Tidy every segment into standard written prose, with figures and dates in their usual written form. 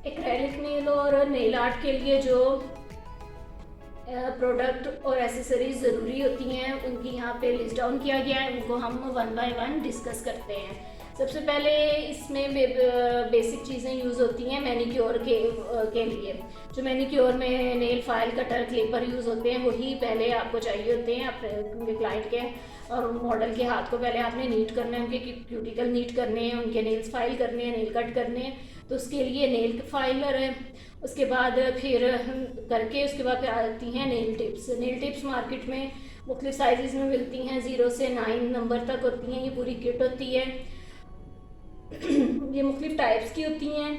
Acrylic nail और nail art के लिए जो प्रोडक्ट और एसेसरीज ज़रूरी होती हैं उनकी यहाँ पे लिस्ट डाउन किया गया है, उनको हम वन बाय वन डिस्कस करते हैं। सबसे पहले इसमें बेसिक चीज़ें यूज़ होती हैं मैनिक्योर के लिए। जो मैनिक्योर में nail file, cutter, clipper use होते हैं वही पहले आपको चाहिए होते हैं अपने क्लाइंट के और मॉडल के हाथ को पहले आपने नीट करना है, उनके क्यूटिकल नीट करने हैं, उनके नेल्स फाइल करने हैं, नेल कट करने हैं, तो उसके लिए नेल फाइलर है। उसके बाद फिर करके उसके बाद फिर आती हैं nail tips. Nail tips market में मुख्तलिफ साइज़ में मिलती हैं, 0 से 9 नंबर तक होती हैं। ये पूरी किट होती है। ये मुख्तलिफ टाइप्स की होती हैं,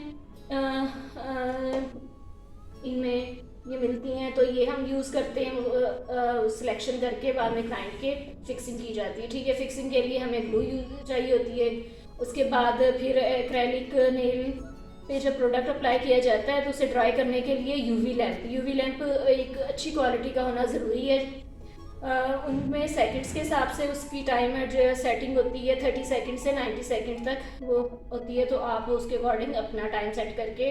इनमें ये मिलती हैं, तो ये हम यूज़ करते हैं सिलेक्शन करके, बाद में क्लाइंट के फिक्सिंग की जाती है। ठीक है, फिक्सिंग के लिए हमें ग्लू चाहिए होती है। उसके बाद फिर एक्रेलिक नेल पे जब प्रोडक्ट अप्लाई किया जाता है तो उसे ड्राई करने के लिए यूवी लैंप एक अच्छी क्वालिटी का होना ज़रूरी है। उनमें सेकंड्स के हिसाब से उसकी टाइम जो सेटिंग होती है 30 सेकंड से 90 सेकंड तक वो होती है, तो आप उसके अकॉर्डिंग अपना टाइम सेट करके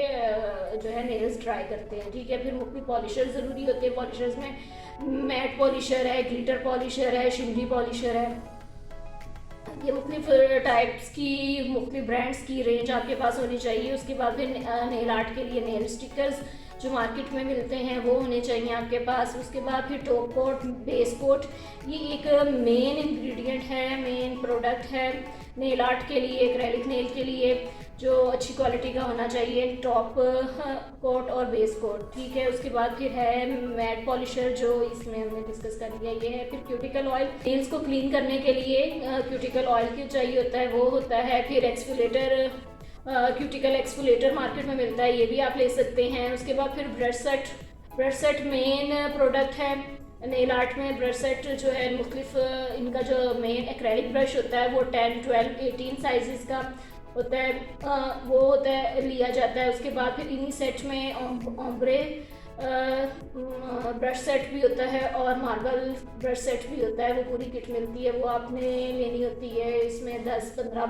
जो है नेल्स ड्राई करते हैं। ठीक है, फिर मुख्तलिफ पॉलिशर ज़रूरी होते हैं। पॉलिशर्स में मैट पॉलिशर है, ग्लिटर पॉलिशर है, शिमरी पॉलिशर है। ये मुख्तलिफ टाइप्स की मुख्तलिफ ब्रांड्स की रेंज आपके पास होनी चाहिए। उसके बाद फिर नेल आर्ट के लिए नेल स्टिकर्स जो मार्केट में मिलते हैं वो होने चाहिए आपके पास। उसके बाद फिर टॉप कोट, बेस कोट, ये एक मेन इंग्रेडिएंट है, मेन प्रोडक्ट है नेल आर्ट के लिए, एक्रेलिक नेल के लिए, जो अच्छी क्वालिटी का होना चाहिए, टॉप कोट और बेस कोट। ठीक है, उसके बाद फिर है मैट पॉलिशर जो इसमें हमने डिस्कस कर लिया, ये है। फिर क्यूटिकल ऑयल, नेल्स को क्लीन करने के लिए क्यूटिकल ऑयल क्यों चाहिए होता है, वो होता है। फिर एक्सफोलेटर, क्यूटिकल एक्सफोलेटर मार्केट में मिलता है, ये भी आप ले सकते हैं। उसके बाद फिर ब्रश सेट मेन प्रोडक्ट है नेल आर्ट में। ब्रश सेट जो है मुख्तलिफ इनका जो मेन एक्रेलिक ब्रश होता है वो 10, 12, 18 साइज़ का होता है, वो होता है, लिया जाता है। उसके बाद फिर इन्हीं सेट में ओम्ब्रे ब्रश सेट भी होता है और मार्बल ब्रश सेट भी होता है, वो पूरी किट मिलती है, वो आपने लेनी होती है। इसमें 10, 15,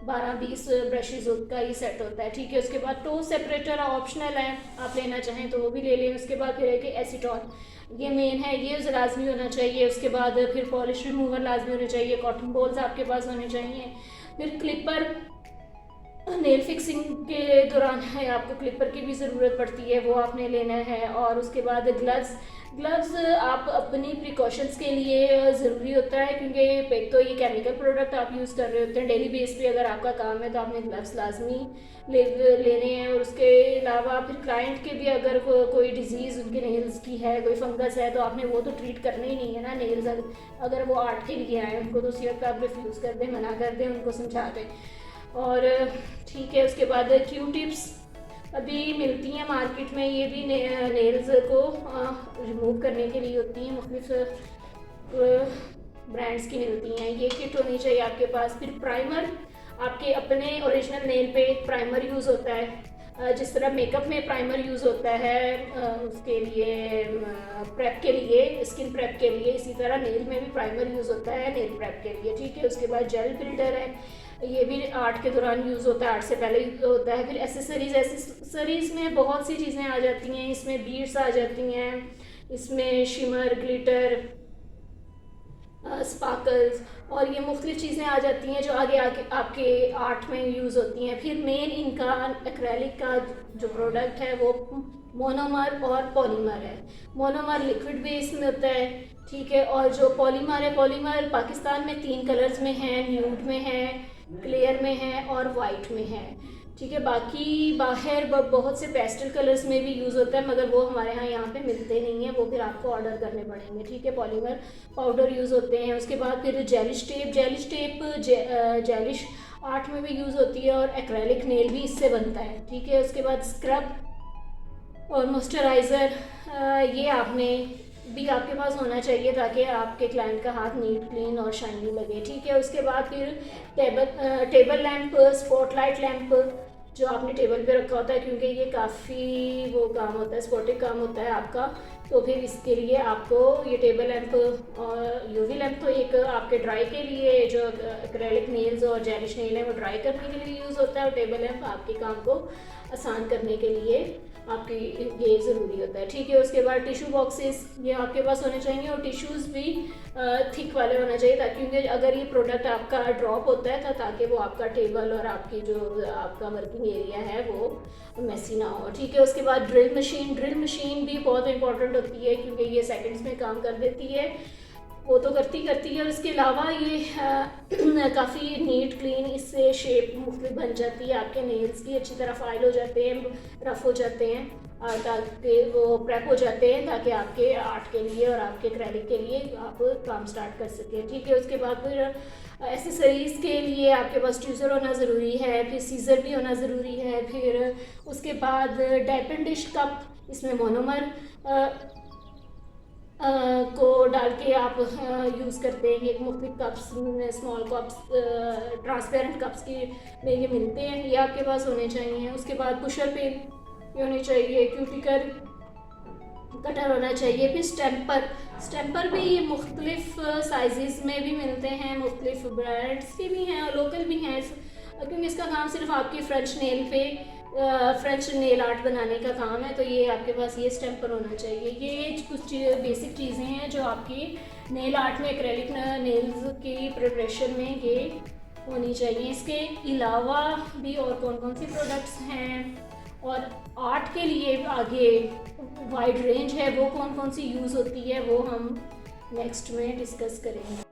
12, 20 ब्रशेज़ का ही सेट होता है। ठीक है, उसके बाद टो सेपरेटर ऑप्शनल है, आप लेना चाहें तो वो भी ले लें। उसके बाद फिर है कि एसीटॉन, ये मेन है, ये लाजमी होना चाहिए। उसके बाद फिर पॉलिश रिमूवर लाजमी होने चाहिए, कॉटन बॉल्स आपके पास होने चाहिए। फिर क्लिपर, नेल फिक्सिंग के दौरान है आपको क्लिपर की भी ज़रूरत पड़ती है, वो आपने लेना है। और उसके बाद ग्लव्स आप अपनी प्रिकॉशंस के लिए ज़रूरी होता है, क्योंकि एक तो ये केमिकल प्रोडक्ट आप यूज़ कर रहे होते हैं डेली बेस पे, अगर आपका काम है तो आपने ग्लव्स लाजमी लेने हैं। और उसके अलावा फिर क्लाइंट के भी अगर कोई डिजीज़ उनके नेल्स की है, कोई फंगस है, तो आपने वो तो ट्रीट करना ही नहीं है ना। नेल्स अगर वो आर्ट के लिए आए उनको तो उसी वक्त आप रिफ्यूज़ कर दें, मना कर दें, उनको समझा दें। और ठीक है, उसके बाद क्यू टिप्स अभी मिलती हैं मार्केट में, ये भी नेल्स को रिमूव करने के लिए होती हैं, मुख्तलिफ ब्रांड्स की मिलती हैं, ये किट होनी चाहिए आपके पास। फिर प्राइमर, आपके अपने ओरिजिनल नेल पे एक प्राइमर यूज़ होता है, जिस तरह मेकअप में प्राइमर यूज़ होता है उसके लिए प्रेप के लिए, स्किन प्रेप के लिए, इसी तरह नेल में भी प्राइमर यूज़ होता है नेल प्रेप के लिए। ठीक है, उसके बाद जेल बिल्डर है, ये भी आर्ट के दौरान यूज़ होता है, आर्ट से पहले होता है। फिर एसेसरीज़ में बहुत सी चीज़ें आ जाती हैं, इसमें बीड्स आ जाती हैं, इसमें शिमर, ग्लिटर, स्पार्कल्स और ये मुख्तलिफ चीज़ें आ जाती हैं जो आगे आपके आर्ट में यूज़ होती हैं। फिर मेन इनका एक्रेलिक का जो प्रोडक्ट है वो मोनोमर और पॉलीमर है। मोनोमर लिक्विड बेस में होता है, ठीक है, और जो पॉलीमर है, पॉलीमर पाकिस्तान में 3 कलर्स में है, न्यूड में है, क्लियर में है और वाइट में है। ठीक है, बाकी बाहर बहुत से पेस्टल कलर्स में भी यूज़ होता है, मगर वो हमारे यहाँ पे मिलते नहीं हैं, वो फिर आपको ऑर्डर करने पड़ेंगे। ठीक है, पॉलीमर पाउडर यूज़ होते हैं। उसके बाद फिर जेलिश टेप जेलिश आर्ट में भी यूज़ होती है और एक्रेलिक नेल भी इससे बनता है। ठीक है, उसके बाद स्क्रब और मॉइस्चराइज़र, ये आपने भी आपके पास होना चाहिए ताकि आपके क्लाइंट का हाथ नीट, क्लीन और शाइनी लगे। ठीक है, उसके बाद फिर टेबल लैंप, स्पॉटलाइट लैंप जो आपने टेबल पे रखा होता है, क्योंकि ये काफ़ी वो काम होता है, स्पॉटिक काम होता है आपका, तो फिर इसके लिए आपको ये टेबल लैंप और यूवी लैंप तो एक आपके ड्राई के लिए, जो एक्रेलिक नेल्स और जेलिश नेल है वो ड्राई करने के लिए यूज़ होता है, और टेबल लैंप आपके काम को आसान करने के लिए आपकी ये ज़रूरी होता है, ठीक है। उसके बाद टिशू बॉक्सेस ये आपके पास होने चाहिए, और टिश्यूज़ भी थिक वाले होना चाहिए, ताकि क्योंकि अगर ये प्रोडक्ट आपका ड्रॉप होता है ताकि वो आपका टेबल और आपकी जो आपका वर्किंग एरिया है वो मैसी ना हो, ठीक है। उसके बाद ड्रिल मशीन भी बहुत इंपॉर्टेंट होती है, क्योंकि ये सेकंड्स में काम कर देती है, वो तो करती है। और इसके अलावा ये काफ़ी नीट क्लीन, इससे शेप मुख्तलिफ बन जाती है, आपके नेल्स भी अच्छी तरह फाइल हो जाते हैं, रफ हो जाते हैं, ताकि वो प्रेप हो जाते हैं, ताकि आपके आर्ट के लिए और आपके एक्रेलिक के लिए आप काम स्टार्ट कर सकें, ठीक है। उसके बाद फिर एसेसरीज़ के लिए आपके पास ट्यूज़र होना ज़रूरी है, फिर सीज़र भी होना ज़रूरी है, फिर उसके बाद डाइप एंड डिश कप, इसमें मोनोमर को डाल के आप यूज़ करते हैं। एक मुख्तलिफ cups, small cups, transparent cups की में ये मिलते हैं, ये आपके पास होने चाहिए। उसके बाद पुशर पेन ये होनी चाहिए, क्यूटिकल कटर होना चाहिए, फिर स्टैम्पर भी मुख्तलिफ साइज़ में भी मिलते हैं, मुख्तलिफ ब्रांड्स के भी हैं और लोकल भी हैं, क्योंकि इसका काम सिर्फ आपकी फ्रेंच नेल आर्ट बनाने का काम है, तो ये आपके पास ये स्टैम्पर होना चाहिए। ये कुछ बेसिक चीज़ें हैं जो आपकी नेल आर्ट में, एक्रेलिक नेल्स की प्रिपरेशन में ये होनी चाहिए। इसके अलावा भी और कौन कौन सी प्रोडक्ट्स हैं और आर्ट के लिए आगे वाइड रेंज है, वो कौन कौन सी यूज़ होती है, वो हम नेक्स्ट में डिस्कस करेंगे।